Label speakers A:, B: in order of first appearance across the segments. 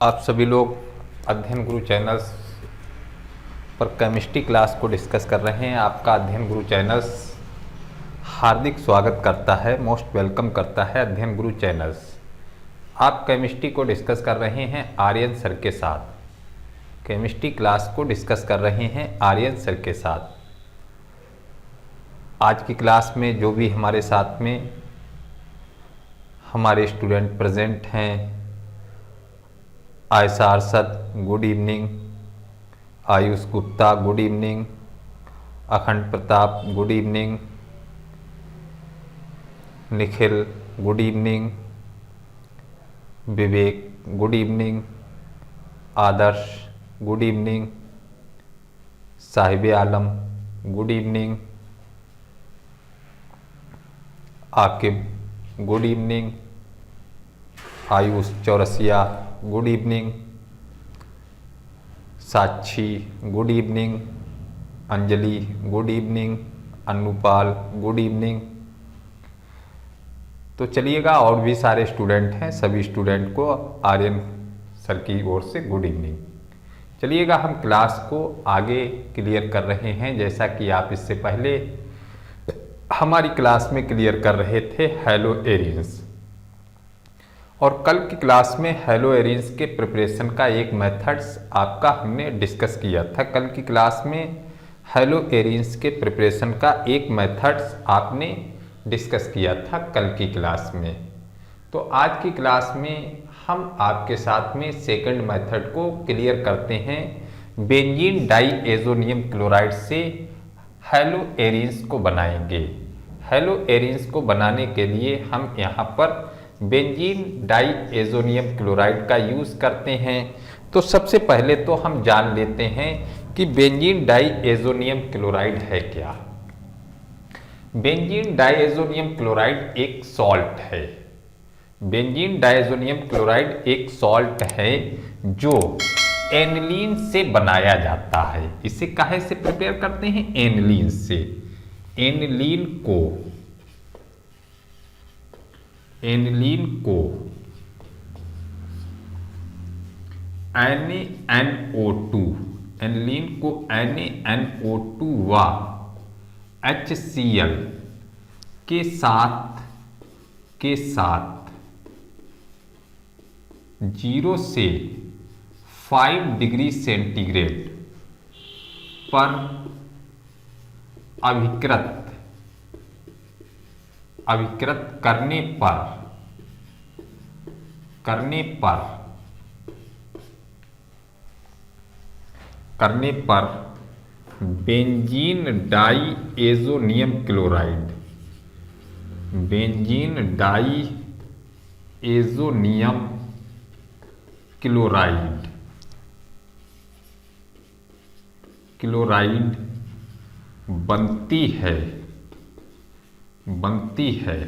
A: आप सभी लोग अध्ययन गुरु चैनल्स पर केमिस्ट्री क्लास को डिस्कस कर रहे हैं। आपका अध्ययन गुरु चैनल्स हार्दिक स्वागत करता है, मोस्ट वेलकम करता है। अध्ययन गुरु चैनल्स आप केमिस्ट्री को डिस्कस कर रहे हैं आर्यन सर के साथ। केमिस्ट्री क्लास को डिस्कस कर रहे हैं आर्यन सर के साथ। आज की क्लास में जो भी हमारे साथ में हमारे स्टूडेंट प्रेजेंट हैं, Ayesha Arshad good evening, Ayush Gupta good evening, Akhand Pratap good evening, Nikhil good evening, Vivek good evening, Adarsh good evening, Sahib Alam good evening, Aqib good evening, Ayush Chaurasia good evening, Sakshi good evening, Anjali good evening, Anupal good evening. तो चलिएगा, और भी सारे स्टूडेंट हैं, सभी स्टूडेंट को आर्यन सर की ओर से गुड इवनिंग। चलिएगा, हम क्लास को आगे क्लियर कर रहे हैं। जैसा कि आप इससे पहले हमारी क्लास में क्लियर कर रहे थे हेलो एरियंस, और कल की क्लास में हेलो एरियंस के प्रिपरेशन का एक मेथड्स आपका हमने डिस्कस किया था। कल की क्लास में हेलो एरियंस के प्रिपरेशन का एक मेथड्स आपने डिस्कस किया था कल की क्लास में। तो आज की क्लास में हम आपके साथ में सेकंड मेथड को क्लियर करते हैं। बेंजीन डाईएज़ोनियम क्लोराइड से हेलो एरियंस को बनाएंगे। हेलो एरियंस को बनाने के लिए हम यहाँ पर बेंजीन डाईएज़ोनियम क्लोराइड का यूज़ करते हैं। तो सबसे पहले तो हम जान लेते हैं कि बेंजीन डाईएज़ोनियम क्लोराइड है क्या। बेंजीन डाईएज़ोनियम क्लोराइड एक सॉल्ट है। बेंजीन डाईएज़ोनियम क्लोराइड एक सॉल्ट है जो एनिलीन से बनाया जाता है। इसे काहे से प्रिपेयर करते हैं? एनिलीन से। एनिलीन को NaNO2, एनिलीन को NaNO2 व HCl के साथ 0 से 5 डिग्री सेंटीग्रेड पर अभिकृत करने पर बेंजीन डाईएज़ोनियम क्लोराइड बनती है।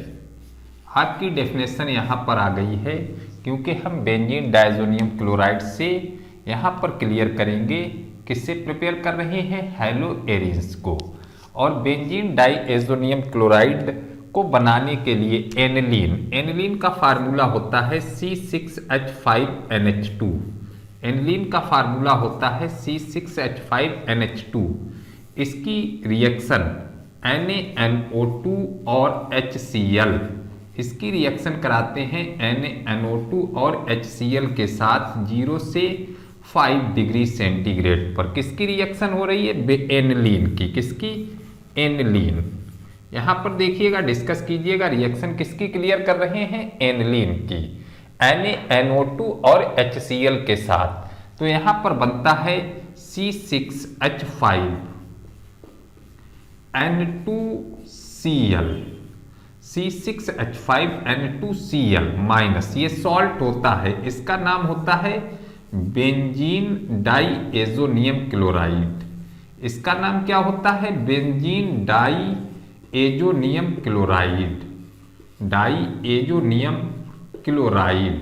A: आपकी डेफिनेशन यहाँ पर आ गई है, क्योंकि हम बेंजीन डाईएज़ोनियम क्लोराइड से यहाँ पर क्लियर करेंगे किससे प्रिपेयर कर रहे हैं? हेलो एरियंस को। और बेंजीन डाईएज़ोनियम क्लोराइड को बनाने के लिए एनिलीन का फार्मूला होता है C6H5NH2। एनिलीन का फार्मूला होता है C6H5NH2। इसकी रिएक्शन NaNO2 और HCl, इसकी रिएक्शन कराते हैं NaNO2 और HCl के साथ 0 से 5 डिग्री सेंटीग्रेड पर। किसकी रिएक्शन हो रही है? एनिलीन की। किसकी? एनिलीन। यहाँ पर देखिएगा, डिस्कस कीजिएगा, रिएक्शन किसकी क्लियर कर रहे हैं? एनिलीन की, NaNO2 और HCl के साथ। तो यहाँ पर बनता है C6H5N2Cl, C6H5N2Cl माइनस, ये सॉल्ट होता है, इसका नाम होता है बेंजीन डाईएज़ोनियम क्लोराइड। इसका नाम क्या होता है? Benzene diazonium chloride.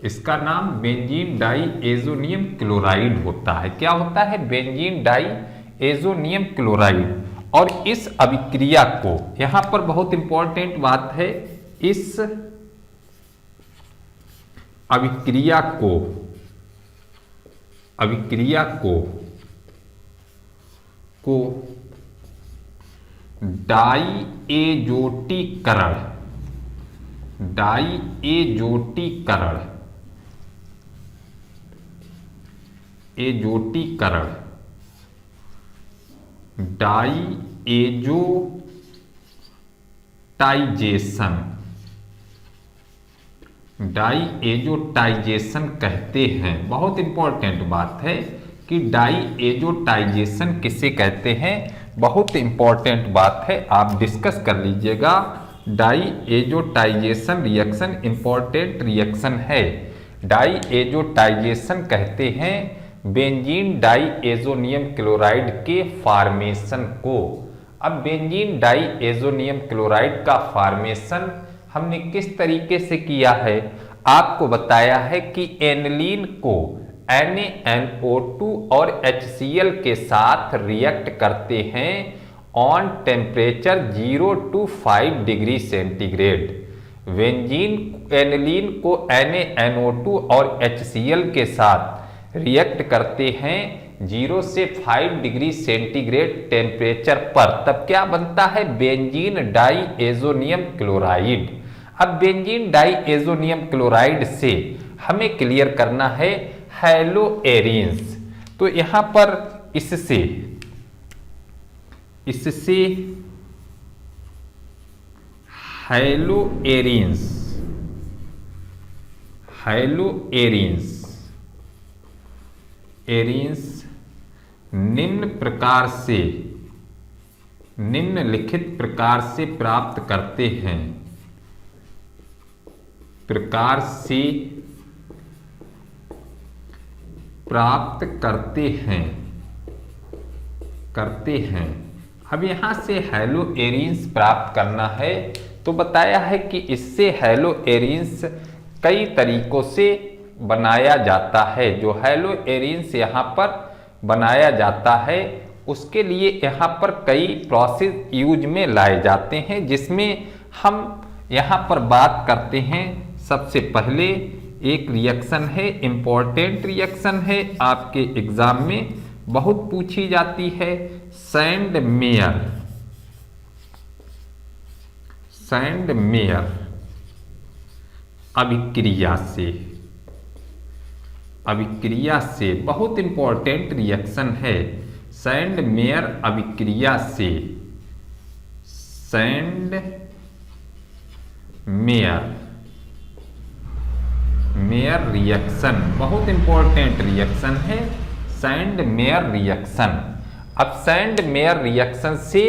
A: इसका नाम बेंजीन डाईएज़ोनियम क्लोराइड होता है। क्या होता है? Benzene diazonium chloride. और इस अभिक्रिया को, यहां पर बहुत इंपॉर्टेंट बात है, अभिक्रिया को डाईएजोटीकरण डाईएजोटाइजेशन कहते हैं। बहुत इंपॉर्टेंट बात है कि डाईएजोटाइजेशन किसे कहते हैं, बहुत इंपॉर्टेंट बात है, आप डिस्कस कर लीजिएगा। डाईएजोटाइजेशन रिएक्शन इंपॉर्टेंट रिएक्शन है। डाईएजोटाइजेशन कहते हैं बेंजीन डाईएजोनियम क्लोराइड के फॉर्मेशन को। अब बेंजीन डाईएजोनियम क्लोराइड का फॉर्मेशन हमने किस तरीके से किया है, आपको बताया है कि एनिलीन को NaNO2 और HCl के साथ रिएक्ट करते हैं on temperature 0 to 5 degree centigrade. Aniline को NaNO2 और HCl के साथ रिएक्ट करते हैं 0 से 5 डिग्री सेंटीग्रेड टेम्परेचर पर, तब क्या बनता है, बेंजीन डाईएजोनियम क्लोराइड। अब बेंजीन डाईएजोनियम क्लोराइड से हमें क्लियर करना है हैलोएरिन्स। तो यहां पर इससे हैलोएरिन्स निम्नलिखित प्रकार से प्राप्त करते हैं। अब यहां से हैलोएरिन्स प्राप्त करना है, तो बताया है कि इससे हैलोएरिन्स कई तरीकों से बनाया जाता है। जो हैलोएरिन्स यहाँ पर बनाया जाता है उसके लिए यहाँ पर कई प्रोसेस यूज में लाए जाते हैं, जिसमें हम यहाँ पर बात करते हैं। सबसे पहले एक रिएक्शन है, इंपॉर्टेंट रिएक्शन है, आपके एग्जाम में बहुत पूछी जाती है, सैंड मेयर अभिक्रिया से बहुत इंपॉर्टेंट रिएक्शन है। सैंड मेयर अभिक्रिया से मेयर रिएक्शन बहुत इंपॉर्टेंट रिएक्शन है, सैंड मेयर रिएक्शन। अब सैंड मेयर रिएक्शन से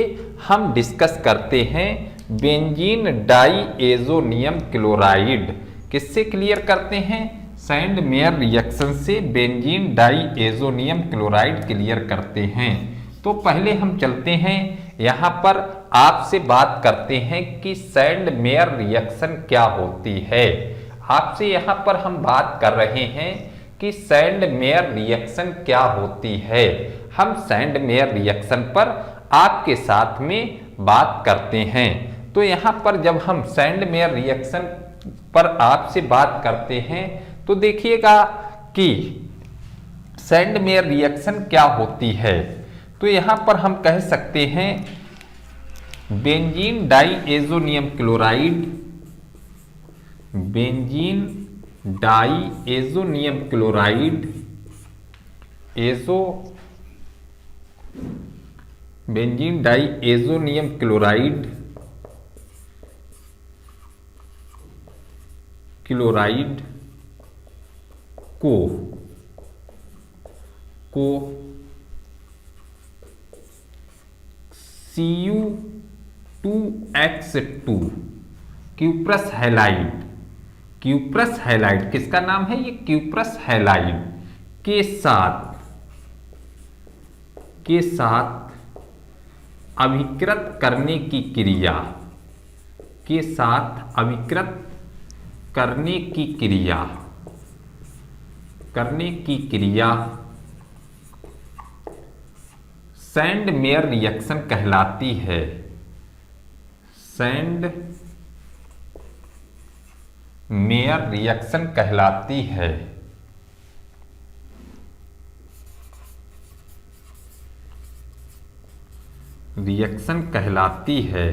A: हम डिस्कस करते हैं बेंजीन डाईएजोनियम क्लोराइड। किससे क्लियर करते हैं, सैंड मेयर रिएक्शन से बेंजीन डाईएजोनियम क्लोराइड क्लियर करते हैं। तो पहले हम चलते हैं, यहाँ पर आपसे बात करते हैं कि सैंड मेयर रिएक्शन क्या होती है। आपसे यहाँ पर हम बात कर रहे हैं कि सैंड मेयर रिएक्शन क्या होती है। हम सैंड मेयर रिएक्शन पर आपके साथ में बात करते हैं। तो यहाँ पर जब हम सैंड मेयर रिएक्शन पर आपसे बात करते हैं तो देखिएगा कि सैंड मेयर रिएक्शन क्या होती है। तो यहाँ पर हम कह सकते हैं benzene diazonium chloride benzene diazonium chloride को Cu2x2 क्यूप्रस हैलाइड किसका नाम है, ये क्यूप्रस हैलाइड के साथ अभिकृत करने की क्रिया सैंड मेयर रिएक्शन कहलाती है। सैंड मेयर रिएक्शन कहलाती है। रिएक्शन कहलाती है।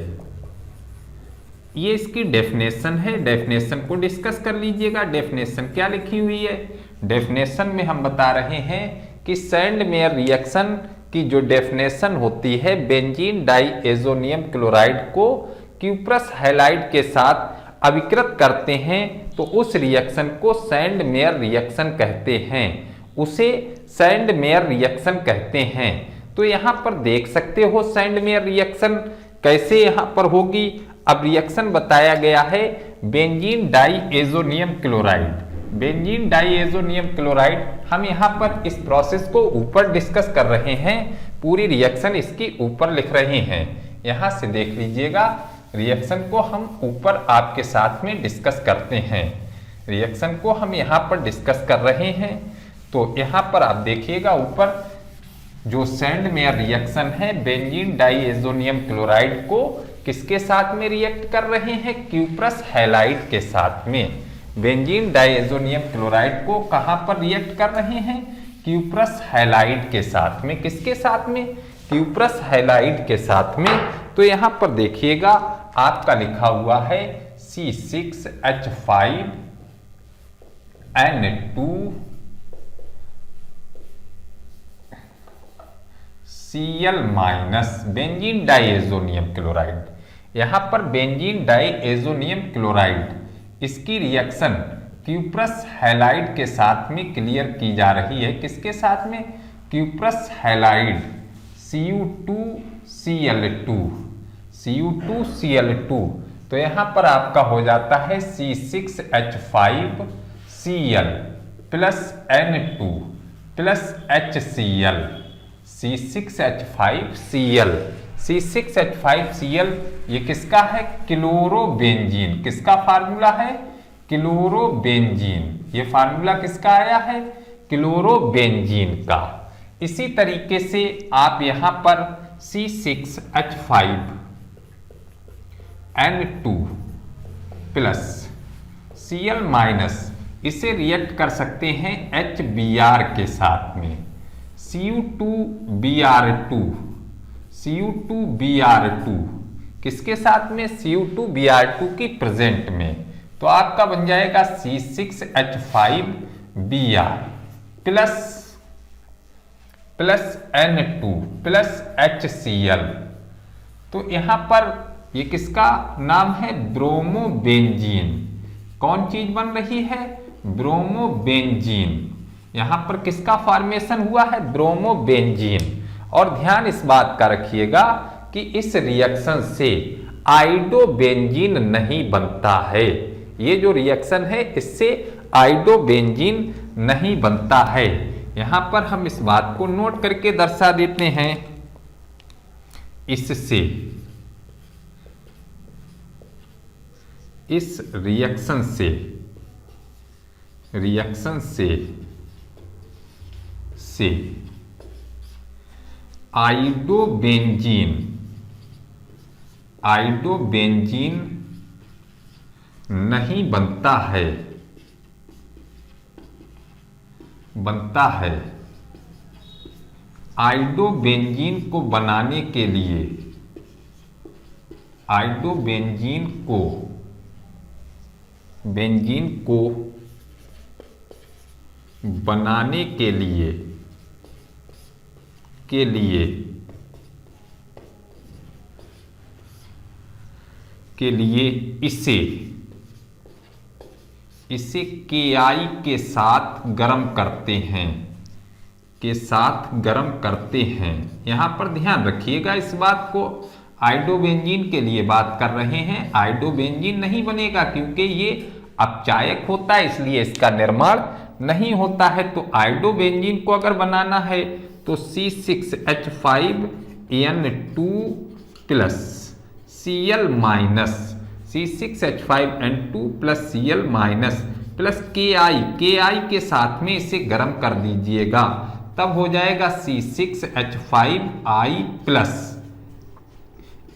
A: ये इसकी डेफिनेशन है, डेफिनेशन को डिस्कस कर लीजिएगा। डेफिनेशन क्या लिखी हुई है? डेफिनेशन में हम बता रहे हैं कि सैंड मेयर रिएक्शन की जो डेफिनेशन होती है, बेंजीन डाइएजोनियम क्लोराइड को क्यूप्रस हैलाइड के साथ अभिकृत करते हैं तो उस रिएक्शन को सैंड मेयर रिएक्शन कहते हैं, उसे सैंड मेयर रिएक्शन कहते हैं। तो यहां पर देख सकते हो सैंड मेयर रिएक्शन कैसे यहां पर होगी। अब रिएक्शन बताया गया है benzene diazonium chloride. Benzene diazonium chloride, हम यहां पर इस प्रोसेस को ऊपर डिस्कस कर रहे हैं, पूरी रिएक्शन इसकी ऊपर लिख रहे हैं। यहां से देख लीजिएगा, रिएक्शन को हम ऊपर आपके साथ में डिस्कस करते हैं। रिएक्शन को हम यहां पर डिस्कस कर रहे हैं। तो यहां पर आप देखिएगा ऊपर जो सैंड मेयर रिएक्शन है, बेंजीन डाइएजोनियम क्लोराइड को किसके साथ में रिएक्ट कर रहे हैं? क्यूप्रस हैलाइड के साथ में। बेंजीन डाइएजोनियम क्लोराइड को कहां पर रिएक्ट कर रहे हैं? क्यूप्रस हैलाइड के साथ में। किसके साथ में? क्यूप्रस हैलाइड के साथ में। तो यहां पर देखिएगा आपका लिखा हुआ है C6H5N2 Cl minus benzene diazonium chloride. यहां पर बेंजीन डाइएजोनियम क्लोराइड, इसकी रिएक्शन क्यूप्रस हैलाइड के साथ में क्लियर की जा रही है। किसके साथ में? Cuprous halide Cu2Cl2 Cu2Cl2। तो यहां पर आपका हो जाता है C6H5Cl plus N2 plus HCl। C6H5Cl, C6H5Cl ये किसका है? क्लोरोबेंजीन। किसका फार्मूला है? क्लोरोबेंजीन। ये फार्मूला किसका आया है? क्लोरोबेंजीन का। इसी तरीके से आप यहां पर C6H5N2 प्लस Cl माइनस, इसे रिएक्ट कर सकते हैं HBr के साथ में। Cu2Br2, Cu2Br2 किसके साथ में? Cu2Br2 की प्रेजेंट में। तो आपका बन जाएगा C6H5Br plus N2 plus HCl। तो यहां पर ये किसका नाम है? ब्रोमोबेंजीन। कौन चीज बन रही है? ब्रोमोबेंजीन। यहां पर किसका फॉर्मेशन हुआ है? ब्रोमोबेंजीन। और ध्यान इस बात का रखिएगा कि इस रिएक्शन से आइडोबेंजीन नहीं बनता है। ये जो रिएक्शन है इससे आइडोबेंजीन नहीं बनता है। यहां पर हम इस बात को नोट करके दर्शा देते हैं। इससे इस रिएक्शन से आइडोबेंजीन नहीं बनता है। आइडोबेंजीन को बनाने के लिए, बेंजीन को बनाने के लिए इसे Ki के साथ गर्म करते हैं। यहां पर ध्यान रखिएगा इस बात को, आइडोबेंजीन के लिए बात कर रहे हैं। आइडोबेंजीन नहीं बनेगा क्योंकि ये अपचायक होता है, इसलिए इसका निर्माण नहीं होता है। तो आइडोबेंजीन को अगर बनाना है तो C6H5N2 plus Cl minus, C6H5N2 plus Cl minus plus Ki के साथ में इसे गर्म कर दीजिएगा, तब हो जाएगा C6H5I plus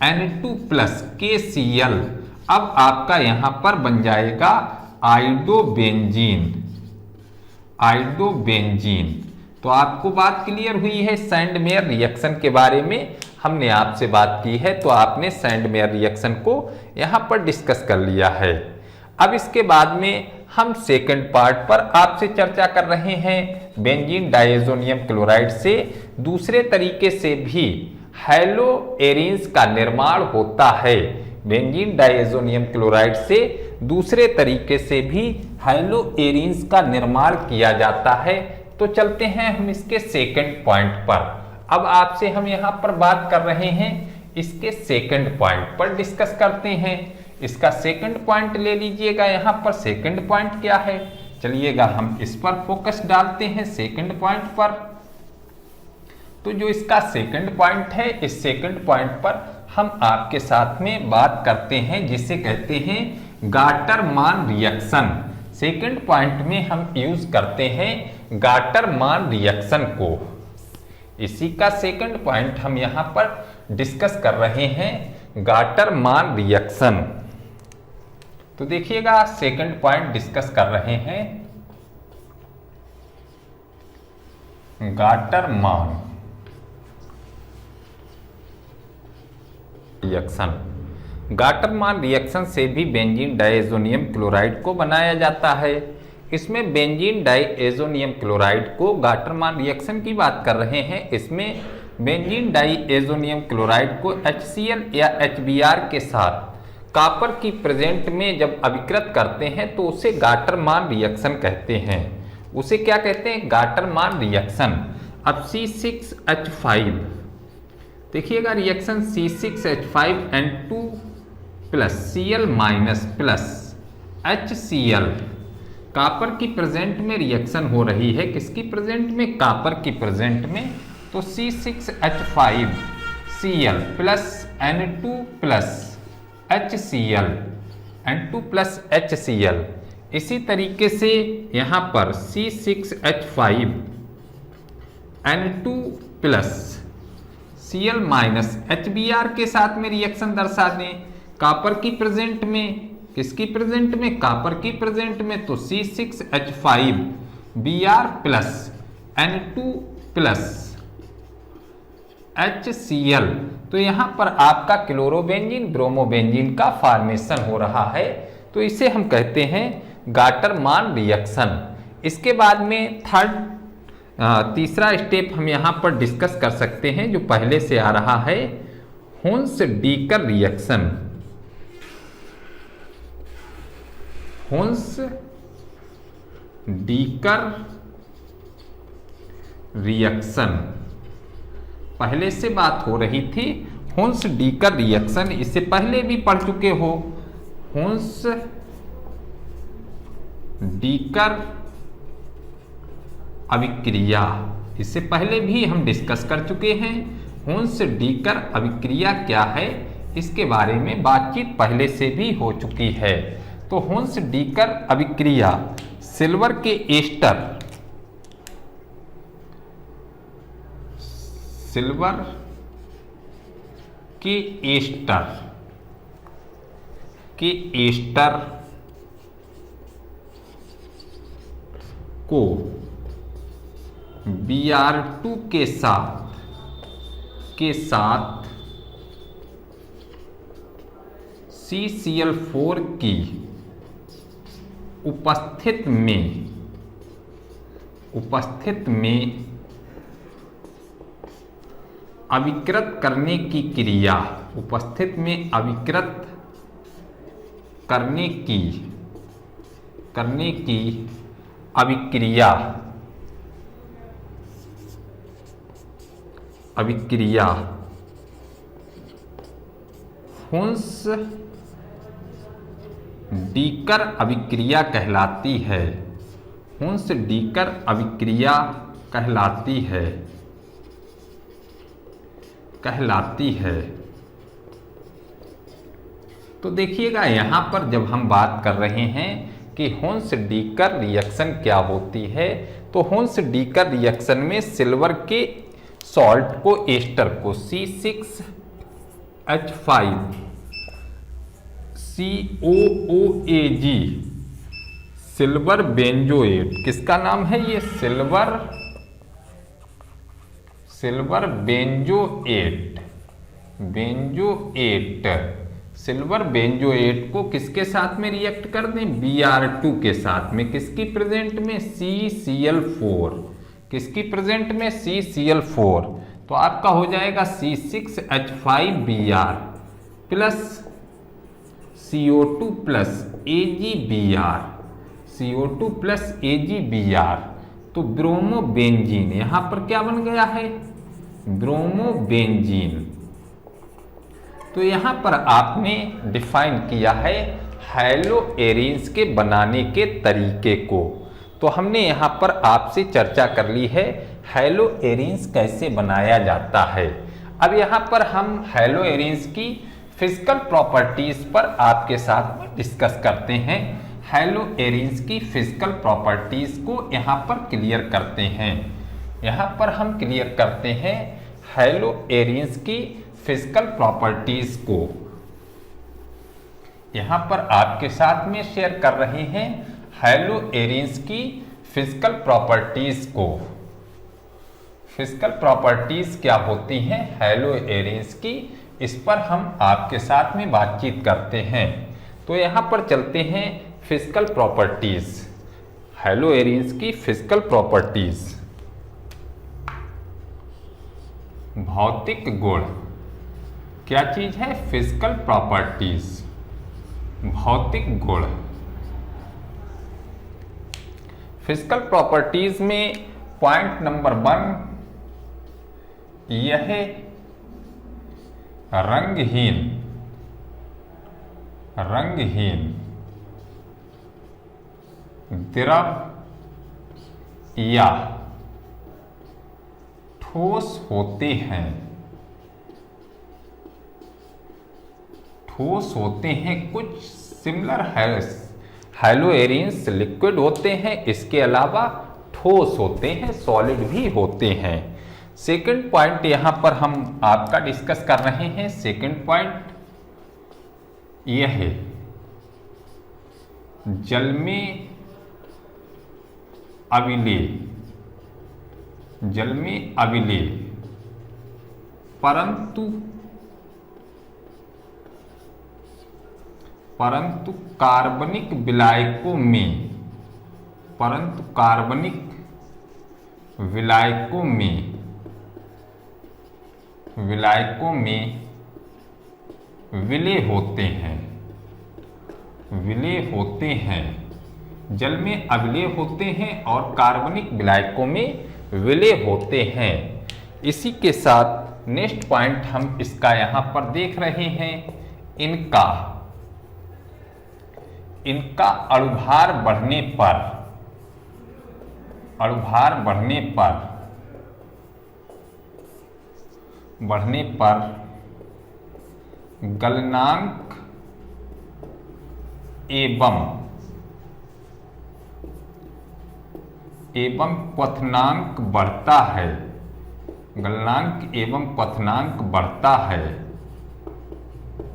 A: N2 plus KCl। अब आपका यहां पर बन जाएगा आइडोबेंजीन। आइडोबेंजीन। तो आपको बात क्लियर हुई है सैंड मेयर रिएक्शन के बारे में, हमने आपसे बात की है तो आपने सैंड मेयर रिएक्शन को यहां पर डिस्कस कर लिया है। अब इसके बाद में हम सेकंड पार्ट पर आपसे चर्चा कर रहे हैं बेंजीन डायज़ोनियम क्लोराइड से दूसरे तरीके से भी हैलोएरिन्स का निर्माण होता है। बेंजीन डायज़ोनियम क्लोराइड से दूसरे तरीके से भी हैलोएरिन्स का निर्माण किया जाता है। तो चलते हैं हम इसके सेकंड पॉइंट पर। अब आपसे हम यहां पर बात कर रहे हैं इसके सेकंड पॉइंट पर डिस्कस करते हैं। इसका सेकंड पॉइंट ले लीजिएगा। यहां पर सेकंड पॉइंट क्या है, चलिएगा हम इस पर फोकस डालते हैं सेकंड पॉइंट पर। तो जो इसका सेकंड पॉइंट है, इस सेकंड पॉइंट पर हम आपके साथ में बात करते हैं जिसे कहते हैं गाटरमान रिएक्शन। सेकंड पॉइंट में हम यूज करते हैं गाटरमान रिएक्शन को। इसी का सेकंड पॉइंट हम यहां पर डिस्कस कर रहे हैं गाटरमान रिएक्शन। तो देखिएगा सेकंड पॉइंट डिस्कस कर रहे हैं गाटरमान रिएक्शन। गाटरमान रिएक्शन से भी बेंजीन डायज़ोनियम क्लोराइड को बनाया जाता है। इसमें बेंजीन डायज़ोनियम क्लोराइड को गाटरमान रिएक्शन की बात कर रहे हैं। इसमें बेंजीन डायज़ोनियम क्लोराइड को HCl या HBr के साथ कॉपर की प्रेजेंट में जब अभिकृत करते हैं तो उसे गाटरमान रिएक्शन कहते हैं। उसे क्या कहते हैं, गाटरमान रिएक्शन। अब C6H5 देखिएगा, reaction C6H5N2 plus Cl minus plus HCl copper की प्रेजेंट में रिएक्शन हो रही है। किसकी प्रेजेंट में, कॉपर की प्रेजेंट में। तो C6H5Cl plus N2 plus HCl, N2 plus HCl। इसी तरीके से यहाँ पर C6H5N2 plus Cl minus HBr के साथ में रिएक्शन दर्शा दें कॉपर की प्रेजेंट में। किसकी प्रेजेंट में, कॉपर की प्रेजेंट में। तो C6H5Br plus N2 plus HCl। तो यहां पर आपका क्लोरोबेंजीन ब्रोमोबेंजीन का फॉर्मेशन हो रहा है। तो इसे हम कहते हैं गाटरमान रिएक्शन। इसके बाद में तीसरा स्टेप हम यहां पर डिस्कस कर सकते हैं जो पहले से आ रहा है, हुन्स-डीकर रिएक्शन। हुन्स-डीकर रिएक्शन पहले से बात हो रही थी। हुन्स-डीकर रिएक्शन इससे पहले भी पढ़ चुके हो। हुन्स-डीकर अभिक्रिया इससे पहले भी हम डिस्कस कर चुके हैं। हुन्स-डीकर अभिक्रिया क्या है, इसके बारे में बातचीत पहले से भी हो चुकी है। तो हुन्स-डीकर अभिक्रिया सिल्वर के एस्टर को Br2 के साथ CCl4 की उपस्थित में अभिकृत करने की क्रिया, उपस्थित में अभिकृत करने की अभिक्रिया हुन्स-डीकर अभिक्रिया कहलाती है। हुन्स-डीकर अभिक्रिया कहलाती है। तो देखिएगा यहां पर जब हम बात कर रहे हैं कि हुन्स-डीकर रिएक्शन क्या होती है, तो हुन्स-डीकर रिएक्शन में सिल्वर के सॉल्ट को, एस्टर को C6H5COOAg सिल्वर बेंजोएट, किसका नाम है ये? Silver benzoate. सिल्वर बेंजोएट को किसके साथ में रिएक्ट कर दें? Br2 के साथ में। किसकी प्रेजेंट में? CCl4। किसकी प्रेजेंट में? CCl4। तो आपका हो जाएगा C6H5Br plus CO2 plus AgBr, CO2 plus AgBr। तो ब्रोमोबेंजीन यहां पर क्या बन गया है? ब्रोमोबेंजीन। तो यहां पर आपने डिफाइन किया है हैलो एरीन्स के बनाने के तरीके को। तो हमने यहां पर आपसे चर्चा कर ली है हैलो एरीन्स कैसे बनाया जाता है। अब यहां पर हम हैलो एरीन्स की फिजिकल प्रॉपर्टीज पर आपके साथ में डिस्कस करते हैं। हैलो एरीन्स की फिजिकल प्रॉपर्टीज को यहां पर क्लियर करते हैं। यहां पर हम क्लियर करते हैं हैलो एरीन्स की फिजिकल प्रॉपर्टीज को। यहां पर आपके साथ में शेयर कर रहे हैं हैलो एरीन्स की फिजिकल प्रॉपर्टीज को। फिजिकल प्रॉपर्टीज क्या होती हैं हैलो एरीन्स की, इस पर हम आपके साथ में बातचीत करते हैं। तो यहां पर चलते हैं फिजिकल प्रॉपर्टीज, हैलो एरीन्स की फिजिकल प्रॉपर्टीज। भौतिक गुण क्या चीज है? फिजिकल प्रॉपर्टीज, भौतिक गुण। फिजिकल प्रॉपर्टीज में पॉइंट नंबर 1 यह रंगहीन द्रव या ठोस होते हैं। कुछ सिमिलर हैलो एरीन्स लिक्विड होते हैं, इसके अलावा ठोस होते हैं, सॉलिड भी होते हैं। सेकंड पॉइंट यहां पर हम आपका डिस्कस कर रहे हैं। सेकंड पॉइंट यह है जल में अविलेय परंतु कार्बनिक विलायकों में विलय होते हैं। जल में अविलय होते हैं और कार्बनिक विलायकों में विलय होते हैं। इसी के साथ नेक्स्ट पॉइंट हम इसका यहां पर देख रहे हैं, इनका अणुभार बढ़ने पर गलनांक एवं क्वथनांक बढ़ता है।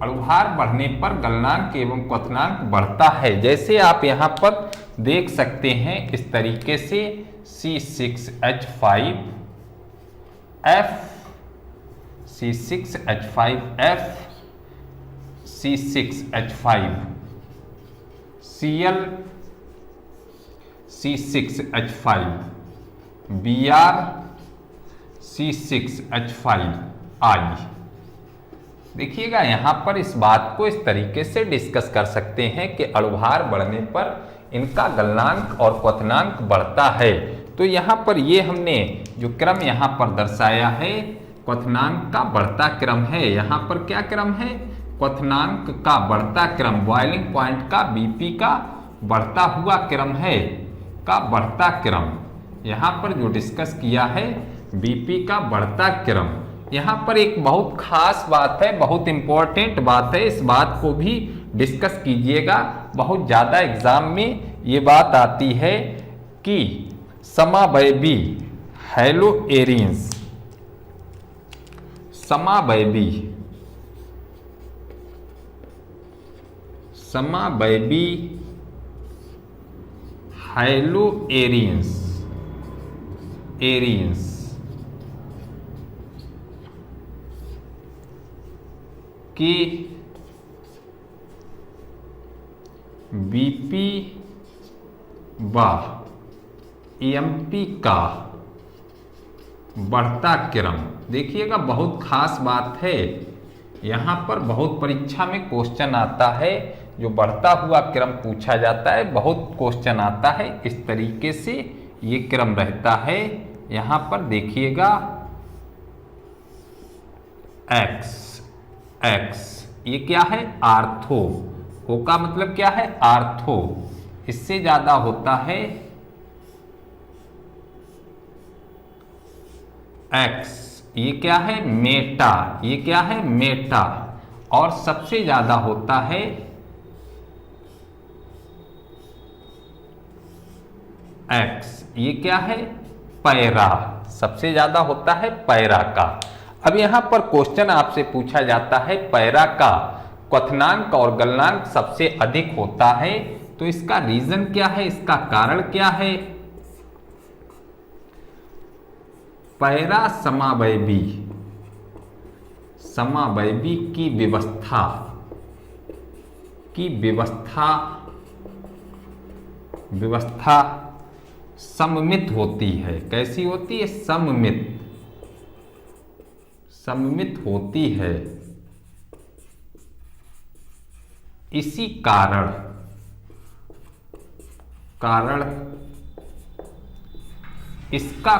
A: अणुभार बढ़ने पर गलनांक एवं क्वथनांक बढ़ता है। जैसे आप यहां पर देख सकते हैं इस तरीके से C6H5F, C6H5F, C6H5Cl, C6H5Br, C6H5I। देखिएगा यहां पर इस बात को इस तरीके से डिस्कस कर सकते हैं कि अणुभार बढ़ने पर इनका गलनांक और क्वथनांक बढ़ता है। तो यहां पर ये हमने जो क्रम यहां पर दर्शाया है क्वथनांक का बढ़ता क्रम है। यहां पर क्या क्रम है? क्वथनांक का बढ़ता क्रम, बॉइलिंग पॉइंट का BP का बढ़ता हुआ क्रम है, का बढ़ता क्रम। यहां पर जो डिस्कस किया है BP का बढ़ता क्रम। यहां पर एक बहुत खास बात है, बहुत इंपॉर्टेंट बात है, इस बात को भी डिस्कस कीजिएगा। बहुत ज्यादा एग्जाम में ये बात आती है कि समावयवी हैलो एरीन्स, समावयवी हाइलो एरियंस की बीपी व एमपी का बढ़ता क्रम। देखिएगा बहुत खास बात है, यहाँ पर बहुत परीक्षा में क्वेश्चन आता है, जो बढ़ता हुआ क्रम पूछा जाता है, बहुत क्वेश्चन आता है इस तरीके से ये क्रम रहता है। यहाँ पर देखिएगा एक्स ये क्या है, आर्थो। ओ का मतलब क्या है, आर्थो। इससे ज्यादा होता है एक्स, ये क्या है, मेटा। ये क्या है, मेटा। और सबसे ज्यादा होता है एक्स, ये क्या है, पैरा। सबसे ज्यादा होता है पैरा का। अब यहां पर क्वेश्चन आपसे पूछा जाता है पैरा का क्वथनांक और गलनांक सबसे अधिक होता है, तो इसका रीजन क्या है, इसका कारण क्या है। पैरा समावयवी की व्यवस्था सममित होती है। कैसी होती है, सममित होती है। इसी कारण इसका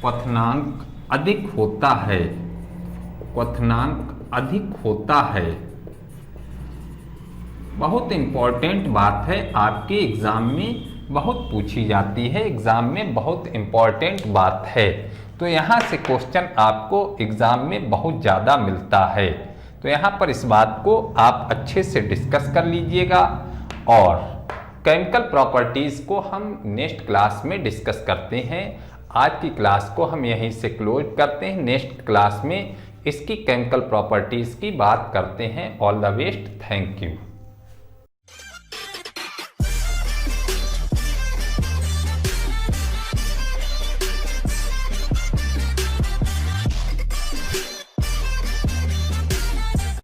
A: क्वथनांक अधिक होता है। बहुत इंपॉर्टेंट बात है, आपके एग्जाम में बहुत पूछी जाती है, एग्जाम में बहुत इंपॉर्टेंट बात है। तो यहाँ से क्वेश्चन आपको एग्जाम में बहुत ज़्यादा मिलता है। तो यहाँ पर इस बात को आप अच्छे से डिस्कस कर लीजिएगा, और केमिकल प्रॉपर्टीज़ को हम नेक्स्ट क्लास में डिस्कस करते हैं। आज की क्लास को हम यहीं से क्लोज करते हैं, नेक्स्ट क्लास में इसकी केमिकल प्रॉपर्टीज़ की बात करते हैं। All the best, thank you.